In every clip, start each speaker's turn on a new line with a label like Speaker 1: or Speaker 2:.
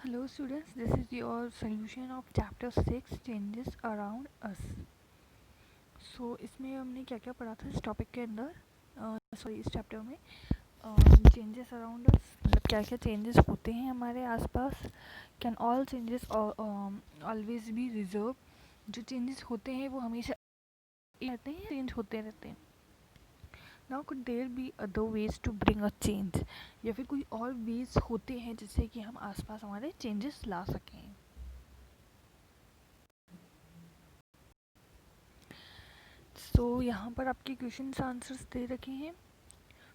Speaker 1: Hello students, this is your solution of chapter 6 changes around us. So इसमें हमने क्या क्या पढ़ा था इस टॉपिक के अंदर इस चैप्टर में चेंजेस अराउंड अस मतलब क्या क्या चेंजेस होते हैं हमारे आसपास. Can all changes always be reserve. जो चेंजेस होते हैं वो हमेशा रहते हैं, चेंज होते रहते हैं. Now could there be other ways to bring a change, या फिर कोई और वेज होते हैं जिससे कि हम आसपास हमारे चेंजेस ला सकें. सो यहाँ पर आपके क्वेश्चन आंसर्स दे रखे हैं.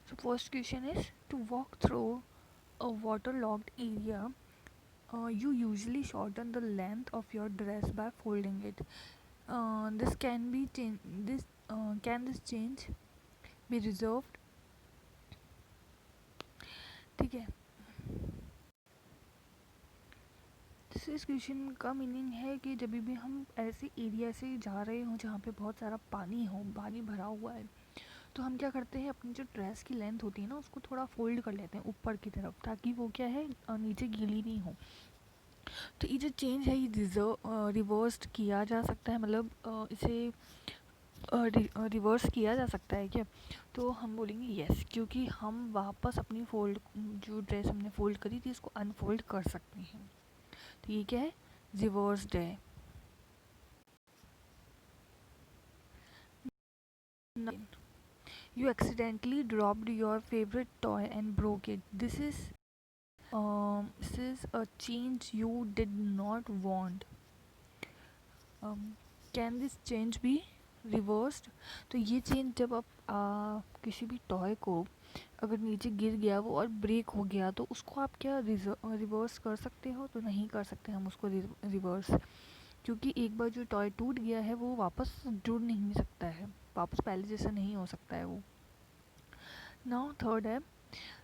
Speaker 1: So first question is to walk through a water locked area you usually shorten the length of your dress by folding it. This can be this can this change be reserved. ठीक है. इस question का meaning है कि जब भी हम ऐसे एरिया से जा रहे हों जहाँ पे बहुत सारा पानी हो, पानी भरा हुआ है, तो हम क्या करते हैं अपनी जो ड्रेस की लेंथ होती है ना उसको थोड़ा फोल्ड कर लेते हैं ऊपर की तरफ, ताकि वो क्या है नीचे गीली नहीं हो. तो ये जो चेंज है ये रिवर्स्ड किया जा सकता है, मतलब इसे रिवर्स किया जा सकता है क्या. तो हम बोलेंगे यस, क्योंकि हम वापस अपनी फोल्ड जो ड्रेस हमने फोल्ड करी थी उसको अनफोल्ड कर सकते हैं. तो ये क्या है, रिवर्स्ड है. You accidentally dropped your favorite toy and broke it. This is a change you did not want. Can this change be reversed? तो ये चेंज जब आप किसी भी टॉय को अगर नीचे गिर गया वो और ब्रेक हो गया तो उसको आप क्या रिवर्स कर सकते हो? तो नहीं कर सकते हम उसको रिवर्स, क्योंकि एक बार जो टॉय टूट गया है वो वापस जुड़ नहीं सकता है, वापस पहले जैसा नहीं हो सकता है वो. नाउ थर्ड है,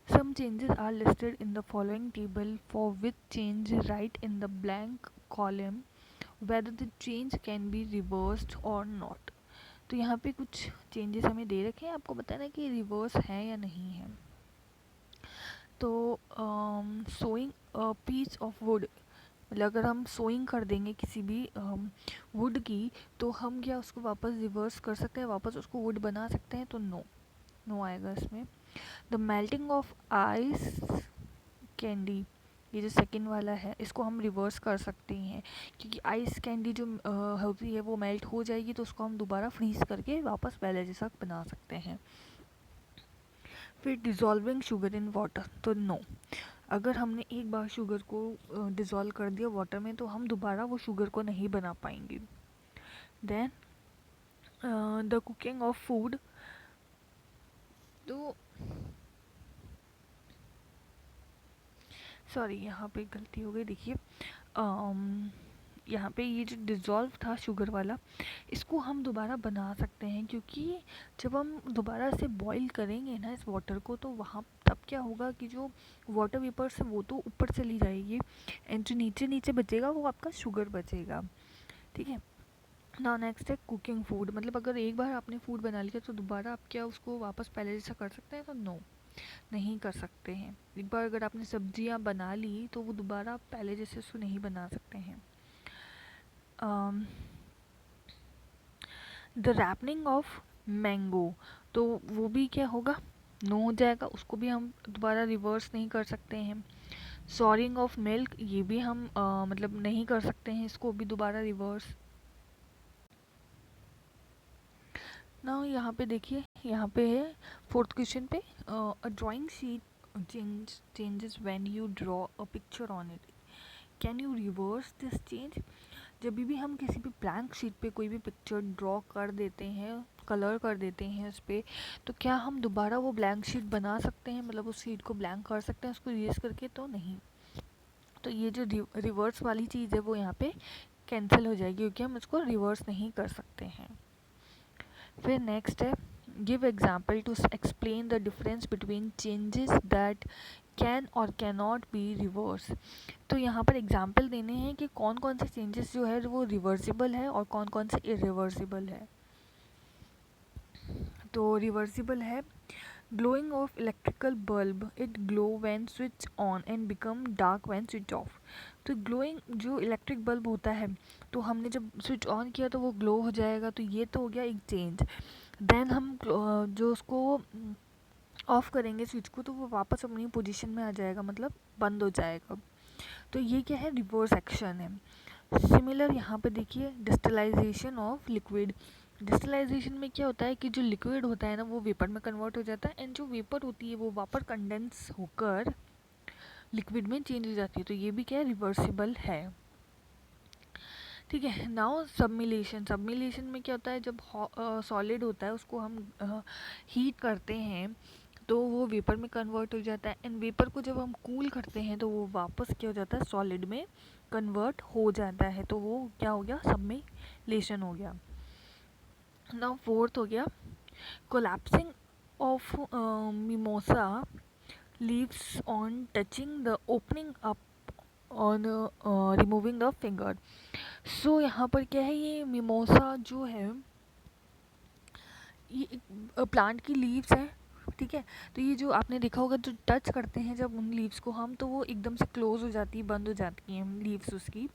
Speaker 1: some changes are listed in the following table for which change write in the blank column whether the change can be reversed or not. तो यहाँ पे कुछ चेंजेस हमें दे रखे हैं, आपको बताना है कि रिवर्स है या नहीं है. तो sawing a piece of wood, मतलब अगर हम सोइंग कर देंगे किसी भी वुड की तो हम क्या उसको वापस रिवर्स कर सकते हैं, वापस उसको वुड बना सकते हैं? तो नो, नो आएगा इसमें. The melting of ice candy, ये जो सेकंड वाला है इसको हम रिवर्स कर सकते हैं, क्योंकि आइस कैंडी जो होती है वो मेल्ट हो जाएगी तो उसको हम दोबारा फ्रीज करके वापस पहले जैसा बना सकते हैं. फिर डिज़ोल्विंग शुगर इन वाटर, तो नो, अगर हमने एक बार शुगर को डिज़ोल्व कर दिया वाटर में तो हम दोबारा वो शुगर को नहीं बना पाएंगे. Then the cooking of food, तो सॉरी यहाँ पे गलती हो गई. देखिए यहाँ पे ये जो डिज़ोल्व था शुगर वाला इसको हम दोबारा बना सकते हैं, क्योंकि जब हम दोबारा से बॉईल करेंगे ना इस वाटर को तो वहाँ तब क्या होगा कि जो वाटर वेपर्स है वो तो ऊपर चली जाएगी एंड जो नीचे नीचे बचेगा वो आपका शुगर बचेगा. ठीक है. ना नेक्स्ट है कुकिंग फूड, मतलब अगर एक बार आपने फूड बना लिया तो दोबारा आप क्या उसको वापस पहले जैसा कर सकते हैं? तो नो, नहीं कर सकते हैं. एक बार अगर आपने सब्जियां बना ली तो वो दोबारा आप पहले जैसे उसको नहीं बना सकते हैं. द रैपनिंग ऑफ मैंगो, तो वो भी क्या होगा, नो हो जाएगा, उसको भी हम दोबारा रिवर्स नहीं कर सकते हैं. सॉरिंग ऑफ मिल्क, ये भी हम मतलब नहीं कर सकते हैं इसको भी दोबारा रिवर्स. ना यहाँ पे देखिए, यहाँ पे है फोर्थ क्वेश्चन पे, a drawing sheet changes when you draw a picture on it. Can you reverse this change? जब भी हम किसी भी ब्लैंक शीट पे कोई भी पिक्चर ड्रॉ कर देते हैं, कलर कर देते हैं उस पर, तो क्या हम दोबारा वो ब्लैंक शीट बना सकते हैं, मतलब उस शीट को ब्लैंक कर सकते हैं उसको इरेज करके? तो नहीं. तो ये जो रिवर्स वाली चीज़ है वो यहाँ पे कैंसिल हो जाएगी, क्योंकि हम इसको रिवर्स नहीं कर सकते हैं. फिर नेक्स्ट है, give example to explain the difference between changes that can or can not be reverse. तो यहाँ पर एग्जाम्पल देने हैं कि कौन कौन से चेंजेस जो है वो रिवर्सिबल है और कौन कौन से इरिवर्सिबल है. तो रिवर्सिबल है Glowing of electrical bulb, it glow when switch on and become dark when switch off. तो ग्लोइंग जो इलेक्ट्रिक बल्ब होता है, तो हमने जब स्विच ऑन किया तो वो ग्लो हो जाएगा, तो ये तो हो गया एक चेंज. देन हम जो उसको ऑफ करेंगे स्विच को, तो वो वापस अपनी पोजीशन में आ जाएगा, मतलब बंद हो जाएगा. तो ये क्या है, रिवर्स एक्शन है. सिमिलर यहाँ पे देखिए, डिस्टिलाइजेशन ऑफ लिक्विड. डिस्टिलाइजेशन में क्या होता है कि जो लिक्विड होता है ना वो वेपर में कन्वर्ट हो जाता है, एंड जो वेपर होती है वो वापर कंडेंस होकर लिक्विड में चेंज हो जाती है. तो ये भी क्या है, रिवर्सिबल है. ठीक है. नाउ सबमिलेशन. सबमिलेशन में क्या होता है, जब सॉलिड होता है उसको हम हीट करते हैं तो वो वेपर में कन्वर्ट हो जाता है, एंड वेपर को जब हम कूल करते हैं तो वो वापस क्या हो जाता है, सॉलिड में कन्वर्ट हो जाता है. तो वो क्या हो गया, सबमिलेशन हो गया. नाउ फोर्थ हो गया, collapsing of mimosa leaves on touching the opening up on removing the finger. So यहाँ पर क्या है, ये मिमोसा जो है ये एक प्लांट की लीव्स है. ठीक है. तो ये जो आपने देखा होगा, जो टच करते हैं जब उन लीव्स को हम, तो वो एकदम से क्लोज हो जाती है, बंद हो जाती हैं लीव्स उसकी,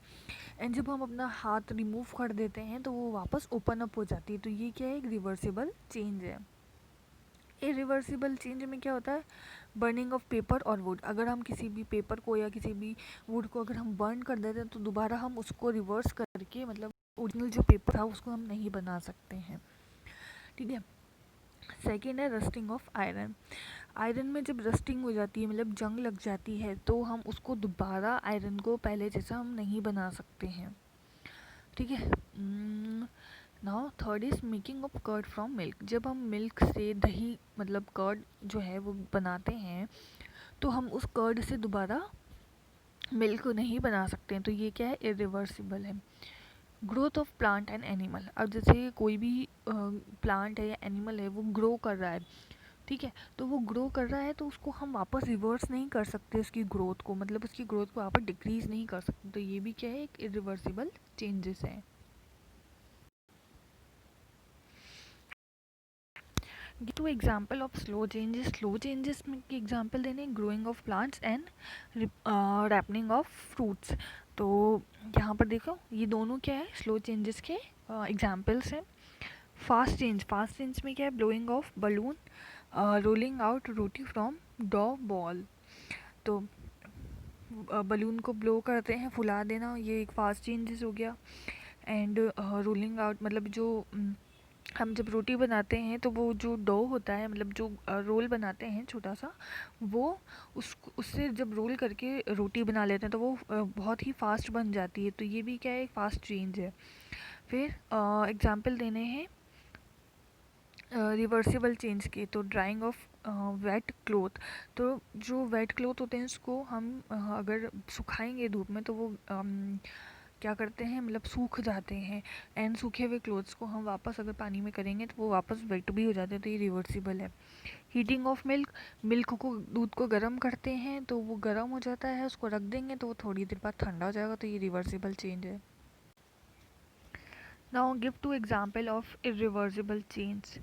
Speaker 1: एंड जब हम अपना हाथ रिमूव कर देते हैं तो वो वापस ओपन अप हो जाती है. तो ये क्या है, एक रिवर्सिबल चेंज है. इरिवर्सिबल चेंज में क्या होता है, बर्निंग ऑफ पेपर और वुड. अगर हम किसी भी पेपर को या किसी भी वुड को अगर हम बर्न कर देते हैं तो दोबारा हम उसको रिवर्स करके, मतलब ओरिजिनल जो पेपर था उसको हम नहीं बना सकते हैं. ठीक है. सेकेंड है रस्टिंग ऑफ आयरन. आयरन में जब रस्टिंग हो जाती है, मतलब जंग लग जाती है, तो हम उसको दोबारा आयरन को पहले जैसा हम नहीं बना सकते हैं. ठीक है. Now third is making of curd from milk. जब हम मिल्क से दही, मतलब कर्ड जो है वो बनाते हैं, तो हम उस कर्ड से दोबारा मिल्क नहीं बना सकते हैं. तो ये क्या है, इरिवर्सिबल है. Growth of plant and animal. अब जैसे कोई भी प्लांट है या एनिमल है वो ग्रो कर रहा है, ठीक है, तो वो ग्रो कर रहा है तो उसको हम वापस रिवर्स नहीं कर सकते उसकी ग्रोथ को, मतलब उसकी ग्रोथ को वापस डिक्रीज नहीं कर सकते. तो ये भी क्या है, एक इरिवर्सिबल चेंजेस है. Two example of slow changes. Slow changes में की एग्जाम्पल देने, growing of plants and ripening of fruits. तो यहाँ पर देखो ये दोनों क्या है, स्लो चेंजेस के एग्जाम्पल्स हैं. Fast change. फास्ट चेंज में क्या है, blowing of balloon, rolling out roti from dough ball. तो बलून को ब्लो करते हैं, फुला देना, ये एक फास्ट चेंजेस हो गया. एंड रोलिंग आउट मतलब जो हम जब रोटी बनाते हैं तो वो जो डो होता है, मतलब जो रोल बनाते हैं छोटा सा, वो उससे जब रोल करके रोटी बना लेते हैं तो वो बहुत ही फास्ट बन जाती है. तो ये भी क्या है, एक फास्ट चेंज है. फिर एग्जांपल देने हैं रिवर्सिबल चेंज के. तो ड्राइंग ऑफ वेट क्लोथ. तो जो वेट क्लोथ होते हैं उसको हम अगर सुखाएंगे धूप में तो वो क्या करते हैं, मतलब सूख जाते हैं, एंड सूखे हुए क्लोथ्स को हम वापस अगर पानी में करेंगे तो वो वापस वेट भी हो जाते हैं. तो ये रिवर्सिबल है. Heating of milk. मिल्क को, दूध को गर्म करते हैं तो वो गर्म हो जाता है, उसको रख देंगे तो वो थोड़ी देर बाद ठंडा हो जाएगा. तो ये रिवर्सिबल चेंज है. Now give two example of irreversible change.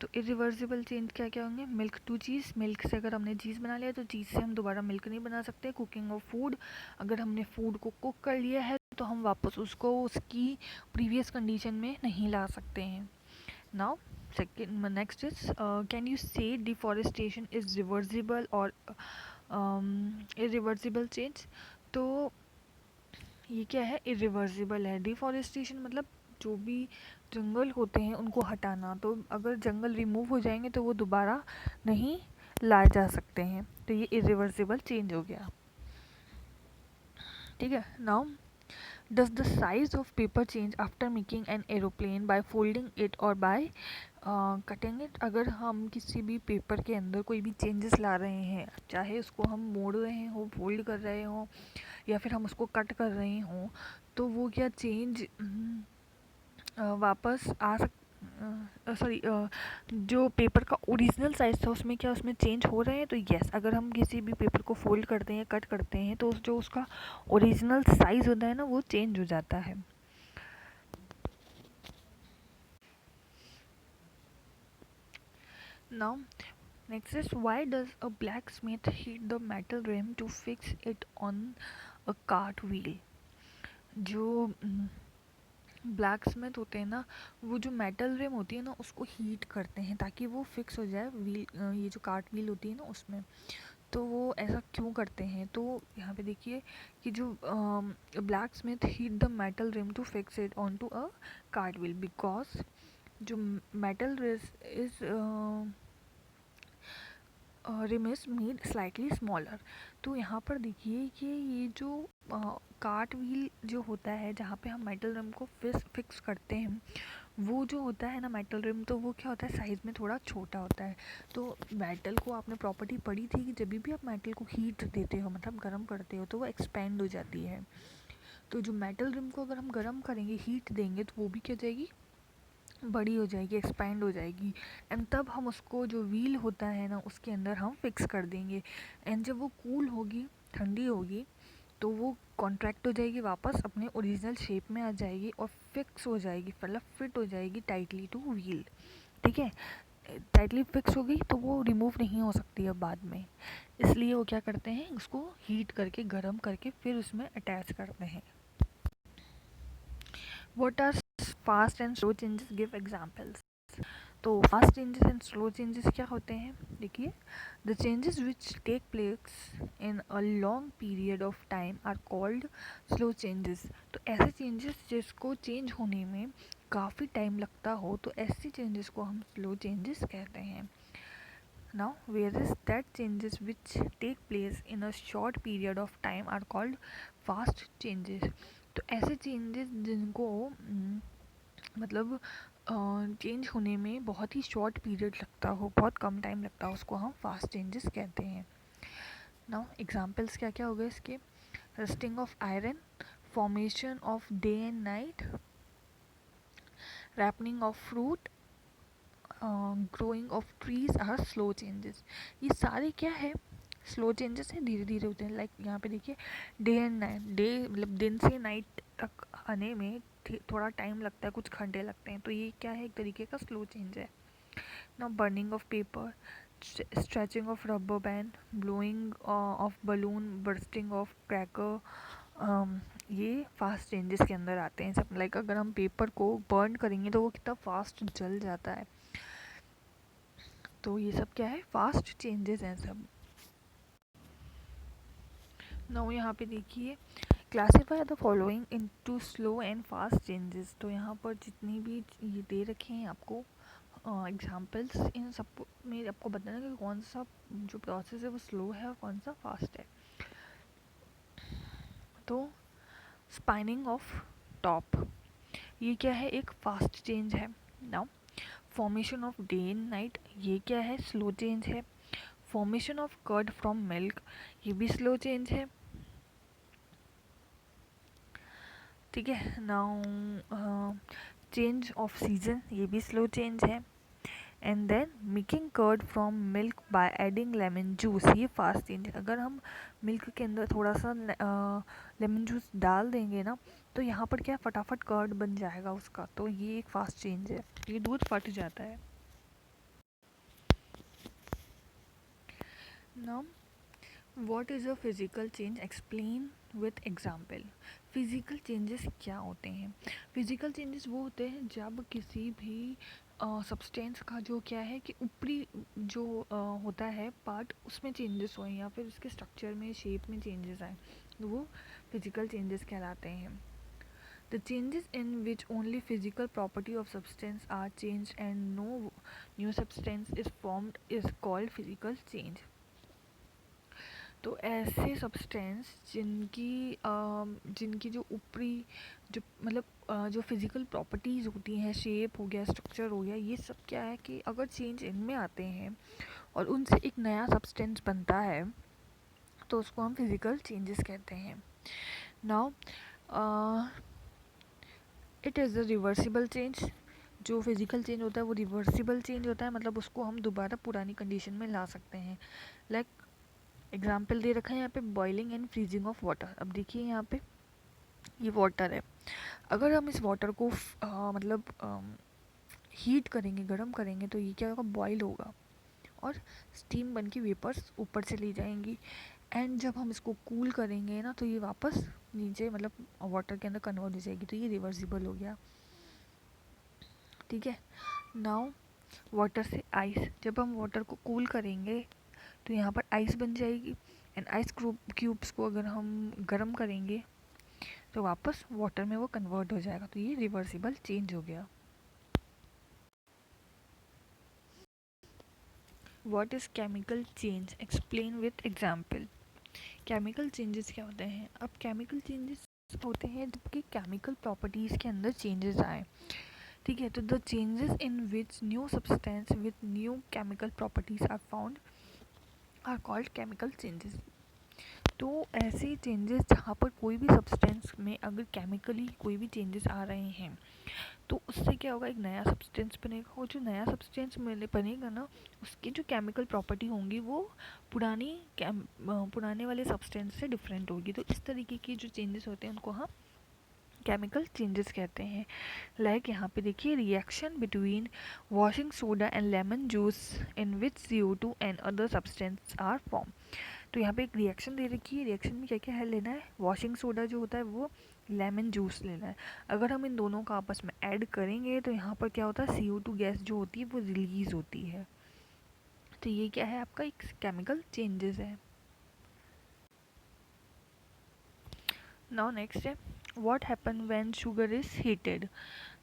Speaker 1: तो इरिवर्सिबल चेंज क्या क्या होंगे, मिल्क टू चीज़. मिल्क से अगर हमने चीज़ बना लिया तो चीज़ से हम दोबारा मिल्क नहीं बना सकते. Cooking of food. अगर हमने फूड को कुक कर लिया है तो हम वापस उसको उसकी प्रीवियस कंडीशन में नहीं ला सकते हैं. Now second, next is can you से डिफॉरेस्टेशन इज रिवर्सिबल और इरिवर्सिबल चेंज. तो ये क्या है, इरिवर्सिबल है. डिफॉरेस्टेशन मतलब जो भी जंगल होते हैं उनको हटाना. तो अगर जंगल रिमूव हो जाएंगे तो वो दोबारा नहीं लाए जा सकते हैं. तो ये इरिवर्सिबल चेंज हो गया. ठीक है. Now does the size of paper change after making an aeroplane by folding it और बाय कटिंग इट. अगर हम किसी भी पेपर के अंदर कोई भी चेंजेस ला रहे हैं, चाहे उसको हम मोड़ रहे हों, फोल्ड कर रहे हों, या फिर हम उसको कट कर रहे हों, तो वो क्या चेंज वापस आ सक सॉरी जो पेपर का ओरिजिनल साइज था उसमें क्या उसमें चेंज हो रहे हैं. तो यस, अगर हम किसी भी पेपर को फोल्ड करते हैं, कट करते हैं, तो जो उसका ओरिजिनल साइज होता है ना वो चेंज हो जाता है. Now next is why does a blacksmith heat the metal rim to fix it on a cart wheel. जो ब्लैक स्मिथ होते हैं ना, वो जो मेटल रिम होती है ना उसको हीट करते हैं ताकि वो फिक्स हो जाए व्हील, ये जो कार्ट व्हील होती है ना उसमें। तो वो ऐसा क्यों करते हैं, तो यहाँ पे देखिए कि जो blacksmith heat the metal rim to fix it on to a cart wheel because जो metal is rim is made slightly smaller. तो यहाँ पर देखिए कि ये जो कार्ट व्हील जो होता है जहाँ पे हम मेटल रिम को फिक्स करते हैं, वो जो होता है ना मेटल रिम, तो वो क्या होता है साइज़ में थोड़ा छोटा होता है। तो मेटल को आपने प्रॉपर्टी पढ़ी थी कि जब भी आप मेटल को हीट देते हो मतलब गर्म करते हो तो वो एक्सपेंड हो जाती है। तो जो मेटल रिम को अगर हम गर्म करेंगे हीट देंगे तो वो भी क्या हो जाएगी, बड़ी हो जाएगी, एक्सपैंड हो जाएगी। एंड तब हम उसको जो व्हील होता है ना उसके अंदर हम फिक्स कर देंगे। एंड जब वो कूल होगी, ठंडी होगी, तो वो कॉन्ट्रैक्ट हो जाएगी, वापस अपने ओरिजिनल शेप में आ जाएगी और फिक्स हो जाएगी, मतलब फिट हो जाएगी टाइटली टू व्हील। ठीक है, टाइटली फिक्स हो गई तो वो रिमूव नहीं हो सकती अब बाद में, इसलिए वो क्या करते हैं उसको हीट करके गर्म करके फिर उसमें अटैच करते हैं। What are fast and slow changes, give examples. तो fast changes and slow changes क्या होते हैं, देखिए the changes which take place in a long period of time are called slow changes. तो ऐसे चेंजेस जिसको चेंज होने में काफ़ी टाइम लगता हो तो ऐसे चेंजेस को हम स्लो चेंजेस कहते हैं। Now whereas that changes which take place in a short period of time are called fast changes। तो ऐसे चेंजेस जिनको मतलब चेंज होने में बहुत ही शॉर्ट पीरियड लगता हो, बहुत कम टाइम लगता हो, उसको हम फास्ट चेंजेस कहते हैं। नाउ एग्जांपल्स क्या क्या हो गए इसके, rusting of iron, formation of day and night, ripening of fruit, growing of trees are slow changes. ये सारे क्या है, स्लो चेंजेस हैं, धीरे धीरे होते हैं। लाइक यहाँ पे देखिए डे एंड नाइट, डे मतलब दिन से नाइट तक आने में थोड़ा टाइम लगता है, कुछ घंटे लगते हैं, तो ये क्या है, एक तरीके का स्लो चेंज है। Now burning of paper, stretching of rubber band, blowing of balloon, bursting of cracker, ये फास्ट चेंजेस के अंदर आते हैं सब। लाइक अगर हम पेपर को बर्न करेंगे तो वो कितना फास्ट जल जाता है, तो ये सब क्या है, फास्ट चेंजेस हैं सब। नाउ यहाँ पे देखिए classify the following into slow and fast changes. तो यहाँ पर जितनी भी ये दे रखे हैं आपको एग्जांपल्स, इन सब में आपको बताना कि कौन सा जो प्रोसेस है वो स्लो है और कौन सा फास्ट है। तो स्पाइनिंग ऑफ टॉप, ये क्या है, एक फास्ट चेंज है। Now formation of day and night, ये क्या है, स्लो चेंज है। Formation of curd from milk, ये भी स्लो चेंज है। ठीक है, नाउ चेंज ऑफ सीजन, ये भी स्लो चेंज है। And then making curd from milk by adding lemon juice, ये फास्ट चेंज है। अगर हम मिल्क के अंदर थोड़ा सा लेमन जूस डाल देंगे ना तो यहाँ पर क्या फटाफट कर्ड बन जाएगा उसका, तो ये एक फास्ट चेंज है, ये दूध फट जाता है। Now what is a physical change, explain with example. Physical changes क्या होते हैं, फिज़िकल चेंजेस वो होते हैं जब किसी भी सब्सटेंस का जो क्या है कि ऊपरी जो होता है पार्ट उसमें चेंजेस हुए या फिर उसके स्ट्रक्चर में शेप में चेंजेस आए, तो वो फिज़िकल चेंजेस कहलाते हैं। The changes in which only physical property of substance are change and no new substance is formed is called physical change. तो ऐसे सब्सटेंस जिनकी जिनकी जो ऊपरी जो मतलब जो फिज़िकल प्रॉपर्टीज़ होती हैं, शेप हो गया, स्ट्रक्चर हो गया, ये सब क्या है कि अगर चेंज इनमें आते हैं और उनसे एक नया सब्सटेंस बनता है तो उसको हम फिज़िकल चेंजेस कहते हैं। Now it is a reversible change, जो फिज़िकल चेंज होता है वो रिवर्सिबल चेंज होता है, मतलब उसको हम दोबारा पुरानी कंडीशन में ला सकते हैं। लाइक एग्जाम्पल दे रखा है यहाँ पे boiling and freezing of water. अब देखिए यहाँ पे ये वाटर है, अगर हम इस वाटर को मतलब हीट करेंगे, गर्म करेंगे, तो ये क्या होगा, बॉयल होगा और स्टीम बन के वेपर्स ऊपर चली जाएंगी। एंड जब हम इसको कूल करेंगे ना तो ये वापस नीचे मतलब वाटर के अंदर कन्वर्ट हो जाएगी, तो ये रिवर्सिबल हो गया। ठीक है, नाउ वाटर से आइस, जब हम वाटर को कूल करेंगे तो यहाँ पर आइस बन जाएगी। एंड आइस क्यूब्स को अगर हम गर्म करेंगे तो वापस वाटर में वो कन्वर्ट हो जाएगा, तो ये रिवर्सिबल चेंज हो गया। What is chemical change, explain with example. Chemical changes क्या होते हैं? अब केमिकल चेंजेस होते हैं जबकि केमिकल प्रॉपर्टीज़ के अंदर चेंजेस आए। ठीक है, तो the changes in which new substance with new chemical properties are found are called chemical changes. तो ऐसे चेंजेस जहाँ पर कोई भी सब्सटेंस में अगर केमिकली कोई भी चेंजेस आ रहे हैं तो उससे क्या होगा, एक नया सब्सटेंस बनेगा। और जो नया सब्सटेंस बनेगा ना, उसकी जो केमिकल प्रॉपर्टी होंगी वो पुराने वाले सब्सटेंस से डिफरेंट होगी। तो इस तरीके के जो चेंजेस होते हैं उनको हम केमिकल चेंजेस कहते हैं। लाइक यहाँ पे देखिए, reaction between washing soda and lemon juice in which CO2 and other substance are form. तो यहाँ पे एक रिएक्शन दे रखी है, रिएक्शन में क्या क्या है लेना है, वॉशिंग सोडा जो होता है वो लेमन जूस लेना है। अगर हम इन दोनों का आपस में ऐड करेंगे तो यहाँ पर क्या होता है, CO2 गैस जो होती है वो रिलीज होती है। तो ये क्या है, आपका एक केमिकल चेंजेस है। नाउ नेक्स्ट है, what happen when sugar is heated.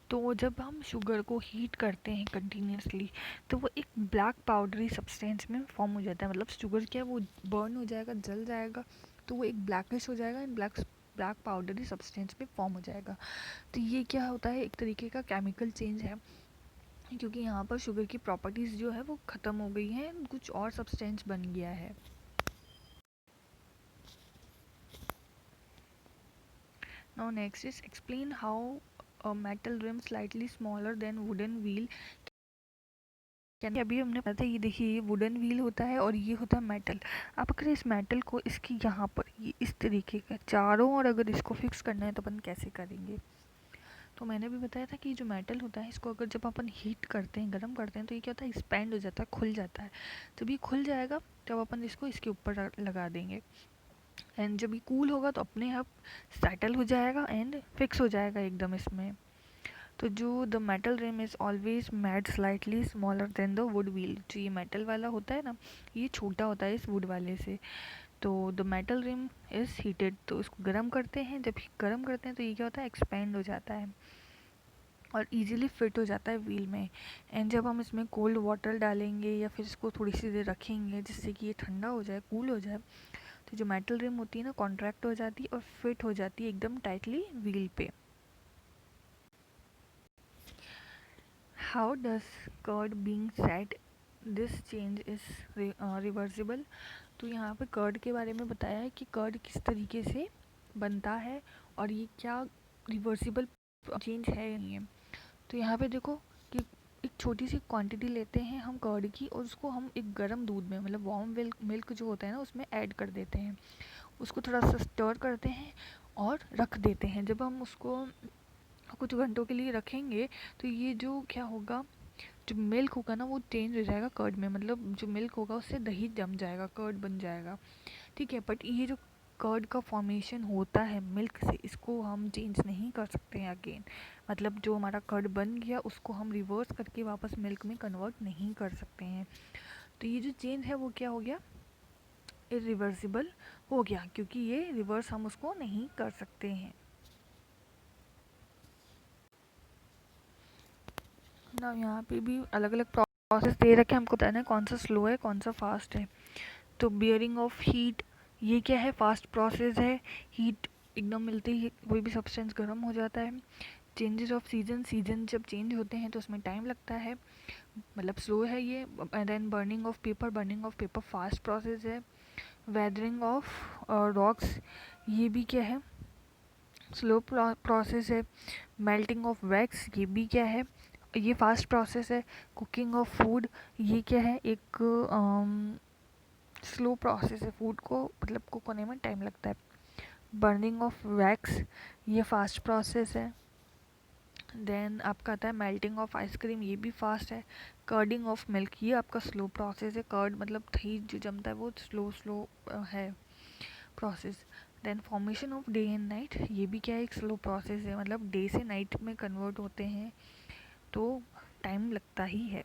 Speaker 1: तो जब हम शुगर को हीट करते हैं कंटिन्यूसली तो वो एक ब्लैक पाउडरी सब्सटेंस में फॉर्म हो जाता है। मतलब शुगर क्या है, वो बर्न हो जाएगा, जल जाएगा, तो वो एक ब्लैकिश हो जाएगा एंड ब्लैक पाउडरी सब्सटेंस में फॉर्म हो जाएगा। तो ये क्या होता है, एक तरीके का केमिकल चेंज है, क्योंकि यहाँ पर शुगर की प्रॉपर्टीज़ जो है वो ख़त्म हो गई हैं, कुछ और सब्सटेंस बन गया है। Now next is explain how a metal rim slightly smaller than wooden wheel। अभी हमने पता था, ये देखिए ये वुडन व्हील होता है और ये होता है मेटल। आप अगर इस मेटल को इसकी यहाँ पर ये इस तरीके का चारों और अगर इसको फिक्स करना है तो अपन कैसे करेंगे। तो मैंने भी बताया था कि जो मेटल होता है इसको अगर जब अपन हीट करते हैं, गर्म करते हैं, तो ये क्या होता है, एक्सपैंड हो जाता है, खुल जाता है। जब ये खुल जाएगा तब अपन इसको इसके ऊपर लगा देंगे। एंड जब ये कूल होगा तो अपने आप सेटल हो जाएगा एंड फिक्स हो जाएगा एकदम इसमें। तो जो the metal rim is always made slightly smaller than the wood wheel. जो ये मेटल वाला होता है ना, ये छोटा होता है इस वुड वाले से। तो the metal rim is heated, तो इसको गर्म करते हैं, जब गर्म करते हैं तो ये क्या होता है, एक्सपेंड हो जाता है और इजीली फिट हो जाता है व्हील में। एंड जब हम इसमें कोल्ड वाटर डालेंगे या फिर इसको थोड़ी सी देर रखेंगे जिससे कि ये ठंडा हो जाए, कूल हो जाए, तो जो मेटल रिम होती है ना कॉन्ट्रैक्ट हो जाती है और फिट हो जाती है एकदम टाइटली व्हील पे। How does curd being said this change is reversible। तो यहाँ पे कर्ड के बारे में बताया है कि कर्ड किस तरीके से बनता है और ये क्या रिवर्सिबल चेंज है या नहीं है। तो यहाँ पे देखो कि एक छोटी सी क्वांटिटी लेते हैं हम कर्ड की और उसको हम एक गर्म दूध में, मतलब वार्म मिल्क जो होता है ना, उसमें ऐड कर देते हैं। उसको थोड़ा सा स्टर करते हैं और रख देते हैं। जब हम उसको कुछ घंटों के लिए रखेंगे तो ये जो क्या होगा, जो मिल्क होगा ना वो चेंज हो जाएगा कर्ड में। मतलब जो मिल्क होगा उससे दही जम जाएगा, कर्ड बन जाएगा। ठीक है, बट ये जो कर्ड का फॉर्मेशन होता है मिल्क से, इसको हम चेंज नहीं कर सकते हैं अगेन। मतलब जो हमारा कर्ड बन गया उसको हम रिवर्स करके वापस मिल्क में कन्वर्ट नहीं कर सकते हैं। तो ये जो चेंज है वो क्या हो गया, इरिवर्सिबल हो गया, क्योंकि ये रिवर्स हम उसको नहीं कर सकते हैं। ना यहाँ पे भी अलग अलग प्रोसेस दे रखे हैं, हमको बताना है कौन सा स्लो है कौन सा फास्ट है। तो बियरिंग ऑफ हीट, ये क्या है, फास्ट प्रोसेस है। हीट एकदम मिलते ही कोई भी सब्सटेंस गर्म हो जाता है। चेंजेस ऑफ सीजन, सीजन जब चेंज होते हैं तो उसमें टाइम लगता है, मतलब स्लो है ये। Then burning of paper, burning of paper fast process है। वेदरिंग ऑफ रॉक्स, ये भी क्या है, स्लो प्रोसेस है। मेल्टिंग ऑफ वैक्स, ये भी क्या है, ये फास्ट प्रोसेस है। कुकिंग ऑफ फूड, ये क्या है, एक स्लो प्रोसेस है, फूड को मतलब कुक होने में टाइम लगता है। बर्निंग ऑफ वैक्स, ये फास्ट प्रोसेस है। देन आपका आता है मेल्टिंग ऑफ आइसक्रीम, ये भी फास्ट है। कर्डिंग ऑफ मिल्क, ये आपका स्लो प्रोसेस है। कर्ड मतलब दही जो जमता है वो स्लो स्लो है process. Then formation of day and night, ये भी क्या है, एक स्लो प्रोसेस है, मतलब डे से नाइट में कन्वर्ट होते हैं तो टाइम लगता ही है।